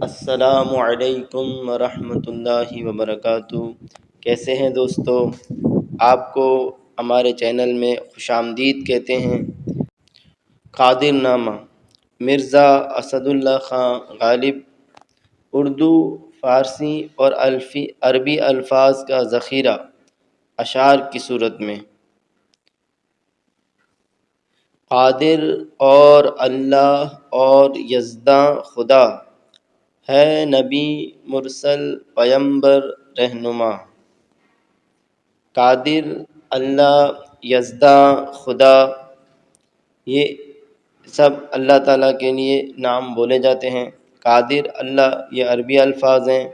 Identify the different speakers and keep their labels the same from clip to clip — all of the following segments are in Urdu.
Speaker 1: السلام علیکم ورحمۃ اللہ وبرکاتہ۔ کیسے ہیں دوستو؟ آپ کو ہمارے چینل میں خوش آمدید کہتے ہیں۔ قادر نامہ مرزا اسد اللہ خان غالب، اردو، فارسی اور عربی الفاظ کا ذخیرہ اشعار کی صورت میں۔ قادر اور اللہ اور یزداں خدا ہے نبی مرسل پیمبر رہنما۔ قادر، اللہ، یزداں خدا، یہ سب اللہ تعالیٰ کے لیے نام بولے جاتے ہیں۔ قادر اللہ یہ عربی الفاظ ہیں،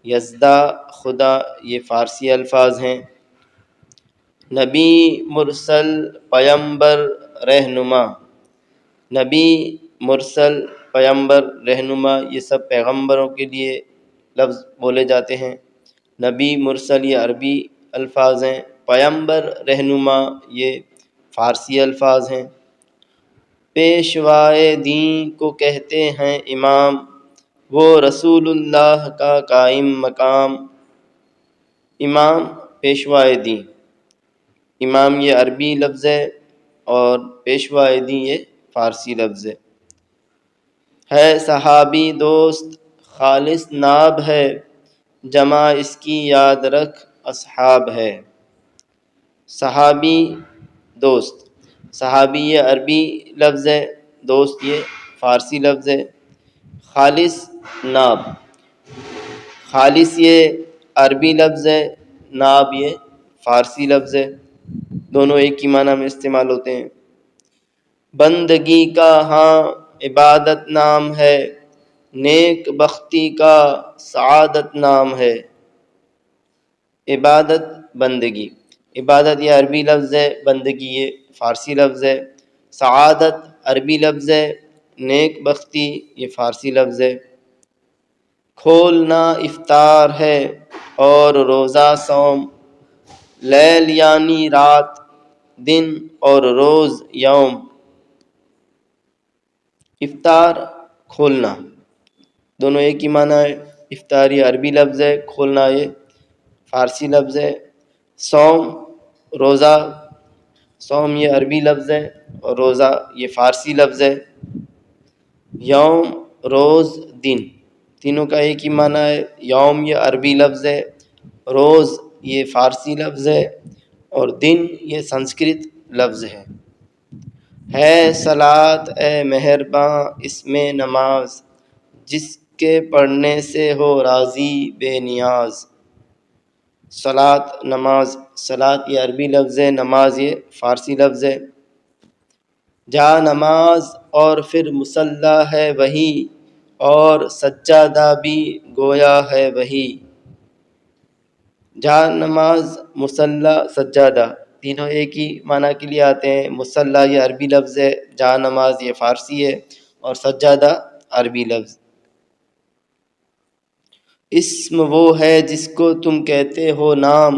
Speaker 1: یزداں خدا یہ فارسی الفاظ ہیں۔ نبی مرسل پیمبر رہنما، نبی مرسل پیمبر رہنما یہ سب پیغمبروں کے لیے لفظ بولے جاتے ہیں۔ نبی مرسل یہ عربی الفاظ ہیں، پیمبر رہنما یہ فارسی الفاظ ہیں۔ پیشوائے دین کو کہتے ہیں امام، وہ رسول اللہ کا قائم مقام۔ امام پیشوائے دین، امام یہ عربی لفظ ہے اور پیشوائے دین یہ فارسی لفظ ہے۔ صحابی دوست خالص ناب ہے، جمع اس کی یاد رکھ اصحاب ہے۔ صحابی دوست، صحابی یہ عربی لفظ ہے، دوست یہ فارسی لفظ ہے۔ خالص ناب، خالص یہ عربی لفظ ہے، ناب یہ فارسی لفظ ہے، دونوں ایک ہی معنی میں استعمال ہوتے ہیں۔ بندگی کا ہاں عبادت نام ہے، نیک بختی کا سعادت نام ہے۔ عبادت بندگی، عبادت یہ عربی لفظ ہے، بندگی یہ فارسی لفظ ہے۔ سعادت عربی لفظ ہے، نیک بختی یہ فارسی لفظ ہے۔ کھولنا افطار ہے اور روزہ صوم، لیل یعنی رات، دن اور روز یوم۔ افطار کھولنا، دونوں ایک ہی معنی ہے۔ افطار یہ عربی لفظ ہے، کھولنا یہ فارسی لفظ ہے۔ صوم روزہ، صوم یہ عربی لفظ ہے اور روزہ یہ فارسی لفظ ہے۔ یوم روز دن، تینوں کا ایک ہی معنی ہے۔ یوم یہ عربی لفظ ہے، روز یہ فارسی لفظ ہے اور دن یہ سنسکرت لفظ ہے صلاۃ اے مہرباں اس میں نماز، جس کے پڑھنے سے ہو راضی بے نیاز۔ صلاۃ نماز، صلاۃ یہ عربی لفظ ہے، نماز یہ فارسی لفظ ہے۔ جا نماز اور پھر مصلی ہے وہی، اور سجادہ بھی گویا ہے وہی۔ جا نماز، مصلی، سجادہ تینوں ایک ہی معنی کے لیے آتے ہیں۔ مصلی یہ عربی لفظ ہے، جا نماز یہ فارسی ہے اور سجادہ عربی لفظ۔ اسم وہ ہے جس کو تم کہتے ہو نام،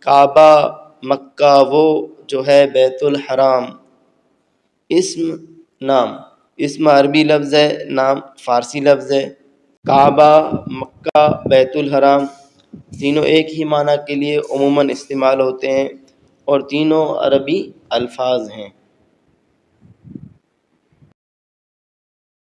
Speaker 1: کعبہ مکہ وہ جو ہے بیت الحرام۔ اسم نام، اسم عربی لفظ ہے، نام فارسی لفظ ہے۔ کعبہ، مکہ، بیت الحرام تینوں ایک ہی معنی کے لیے عموماً استعمال ہوتے ہیں اور تینوں عربی الفاظ ہیں۔